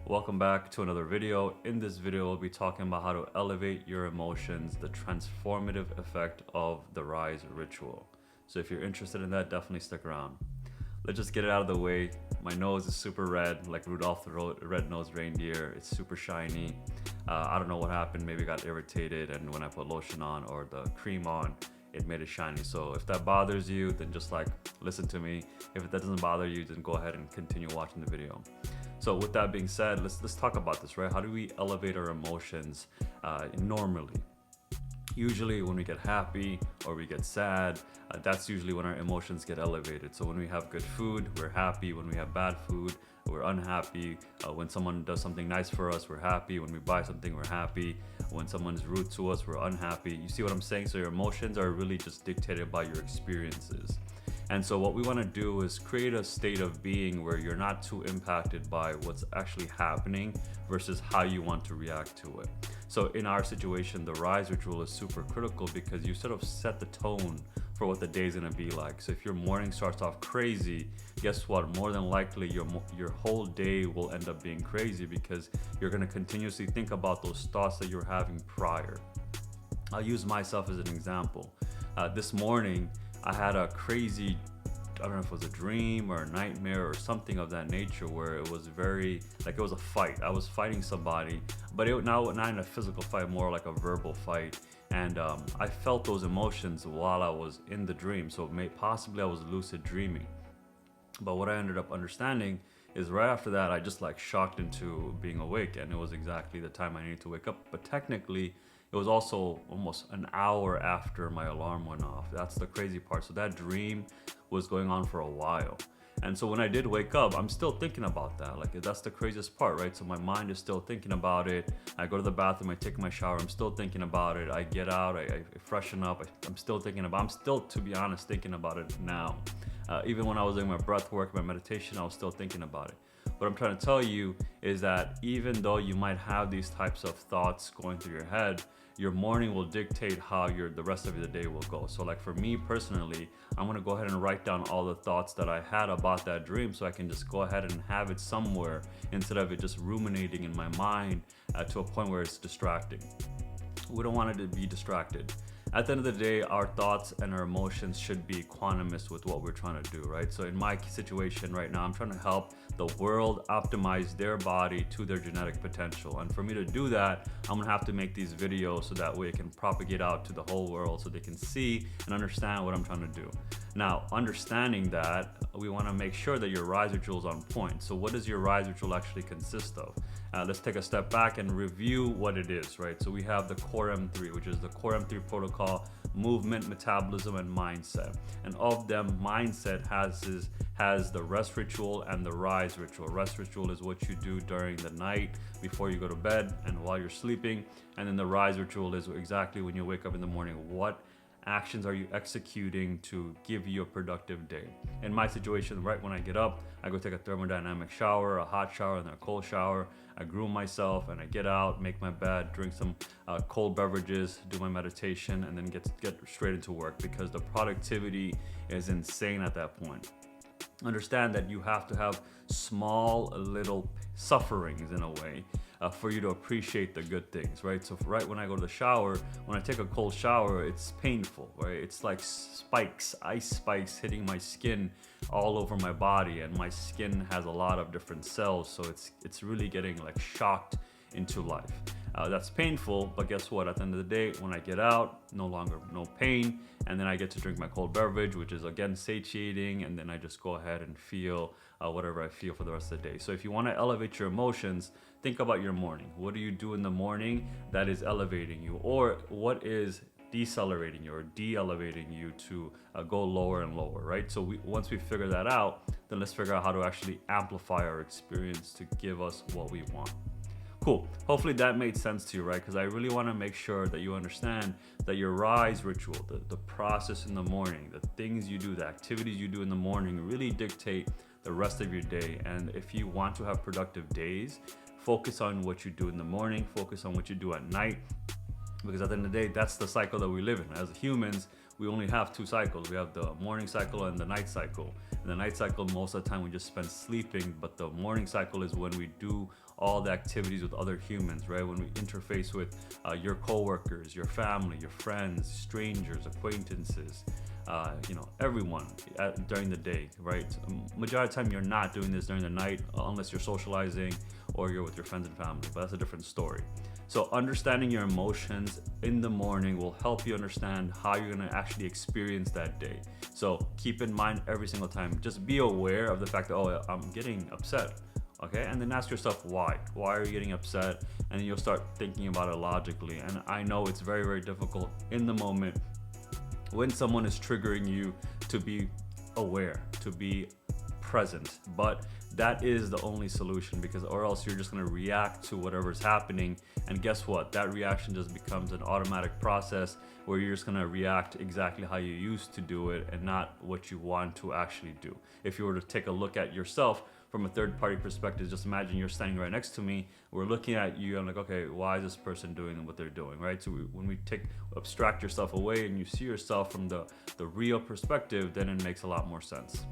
Welcome back to another video. In this video, we'll be talking about how to elevate your emotions, the transformative effect of the Rise ritual. So if you're interested in that, definitely stick around. Let's just get it out of the way. My nose is super red, like Rudolph the Red-Nosed Reindeer. It's super shiny. I don't know what happened. Maybe it got irritated, and when I put lotion on or the cream on, it made it shiny. So if that bothers you, then just listen to me. If that doesn't bother you, then go ahead and continue watching the video. So with that being said, let's talk about this, right? How do we elevate our emotions normally? Usually when we get happy or we get sad, that's usually when our emotions get elevated. So when we have good food, we're happy. When we have bad food, we're unhappy. When someone does something nice for us, we're happy. When we buy something, we're happy. When someone's rude to us, we're unhappy. You see what I'm saying? So your emotions are really just dictated by your experiences. And so what we want to do is create a state of being where you're not too impacted by what's actually happening versus how you want to react to it. So in our situation, the Rise ritual is super critical because you sort of set the tone for what the day's gonna be like. So if your morning starts off crazy, guess what? More than likely your whole day will end up being crazy because you're gonna continuously think about those thoughts that you're having prior. I'll use myself as an example. This morning, I had a crazy, I don't know if it was a dream or a nightmare or something of that nature where it was very, it was a fight. I was fighting somebody, but not in a physical fight, more like a verbal fight. And I felt those emotions while I was in the dream. So possibly I was lucid dreaming. But what I ended up understanding is right after that, I just shocked into being awake, and it was exactly the time I needed to wake up. But technically, it was also almost an hour after my alarm went off. That's the crazy part. So that dream was going on for a while. And so when I did wake up, I'm still thinking about that. That's the craziest part, right? So my mind is still thinking about it. I go to the bathroom, I take my shower, I'm still thinking about it. I get out, I freshen up, I'm still, to be honest, thinking about it now. Even when I was doing my breath work, my meditation, I was still thinking about it. What I'm trying to tell you is that even though you might have these types of thoughts going through your head, your morning will dictate how the rest of the day will go. So for me personally, I'm gonna go ahead and write down all the thoughts that I had about that dream so I can just go ahead and have it somewhere instead of it just ruminating in my mind to a point where it's distracting. We don't want it to be distracted. At the end of the day, our thoughts and our emotions should be quantumous with what we're trying to do, right? So in my situation right now, I'm trying to help the world optimize their body to their genetic potential. And for me to do that, I'm gonna have to make these videos so that way it can propagate out to the whole world so they can see and understand what I'm trying to do. Now, understanding that, we wanna make sure that your Rise ritual is on point. So what does your Rise ritual actually consist of? Let's take a step back and review what it is, right? So we have the Core M3, which is the Core M3 protocol: movement, metabolism, and mindset. And of them, mindset has the rest ritual and the Rise ritual. Rest ritual is what you do during the night before you go to bed and while you're sleeping. And then the Rise ritual is exactly when you wake up in the morning. What actions are you executing to give you a productive day? In my situation, right when I get up, I go take a thermodynamic shower, a hot shower, and then a cold shower. I groom myself and I get out, make my bed, drink some cold beverages, do my meditation, and then get straight into work because the productivity is insane at that point. Understand that you have to have small little sufferings in a way for you to appreciate the good things, right? So right when I go to the shower, when I take a cold shower, it's painful, right? It's like ice spikes hitting my skin all over my body, and my skin has a lot of different cells, so it's really getting shocked into life. That's painful, but guess what? At the end of the day, when I get out, no pain, and then I get to drink my cold beverage, which is again satiating, and then I just go ahead and feel whatever I feel for the rest of the day. So if you want to elevate your emotions, think about your morning. What do you do in the morning that is elevating you, or what is decelerating you or de-elevating you to go lower and lower, right? So once we figure that out, then let's figure out how to actually amplify our experience to give us what we want. Cool. Hopefully that made sense to you, right? Because I really want to make sure that you understand that your Rise ritual, the process in the morning, the things you do, the activities you do in the morning really dictate the rest of your day. And if you want to have productive days, focus on what you do in the morning, focus on what you do at night, because at the end of the day, that's the cycle that we live in. As humans, we only have two cycles. We have the morning cycle and the night cycle. In the night cycle, most of the time we just spend sleeping, but the morning cycle is when we do all the activities with other humans, right? When we interface with your coworkers, your family, your friends, strangers, acquaintances, everyone during the day, right? Majority of the time you're not doing this during the night unless you're socializing or you're with your friends and family, but that's a different story. So understanding your emotions in the morning will help you understand how you're gonna actually experience that day. So keep in mind every single time, just be aware of the fact that, oh, I'm getting upset. Okay, and then ask yourself why. Why are you getting upset? And then you'll start thinking about it logically. And I know it's very, very difficult in the moment when someone is triggering you to be aware, to be present. But that is the only solution, because or else you're just going to react to whatever's happening, and guess what, that reaction just becomes an automatic process where you're just going to react exactly how you used to do it and not what you want to actually do. If you were to take a look at yourself from a third party perspective, just imagine you're standing right next to me, we're looking at you, I'm like, okay, why is this person doing what they're doing, right? So when we abstract yourself away and you see yourself from the real perspective, then it makes a lot more sense.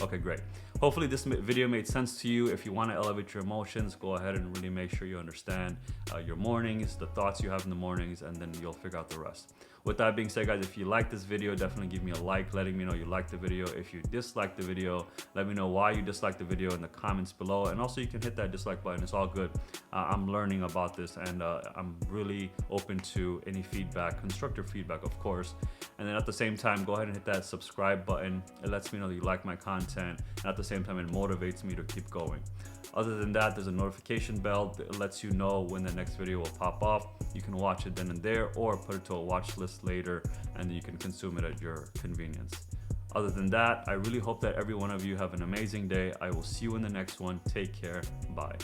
Okay, great. Hopefully this video made sense to you. If you want to elevate your emotions, go ahead and really make sure you understand your mornings, the thoughts you have in the mornings, and then you'll figure out the rest. With that being said, guys, if you like this video, definitely give me a like, letting me know you like the video. If you dislike the video, let me know why you dislike the video in the comments below. And also you can hit that dislike button. It's all good. I'm learning about this, and I'm really open to any feedback, constructive feedback, of course. And then at the same time, go ahead and hit that subscribe button. It lets me know that you like my content. And at the same time, it motivates me to keep going. Other than that, there's a notification bell that lets you know when the next video will pop off. You can watch it then and there, or put it to a watch list later, and you can consume it at your convenience. Other than that, I really hope that every one of you have an amazing day. I will see you in the next one. Take care. Bye.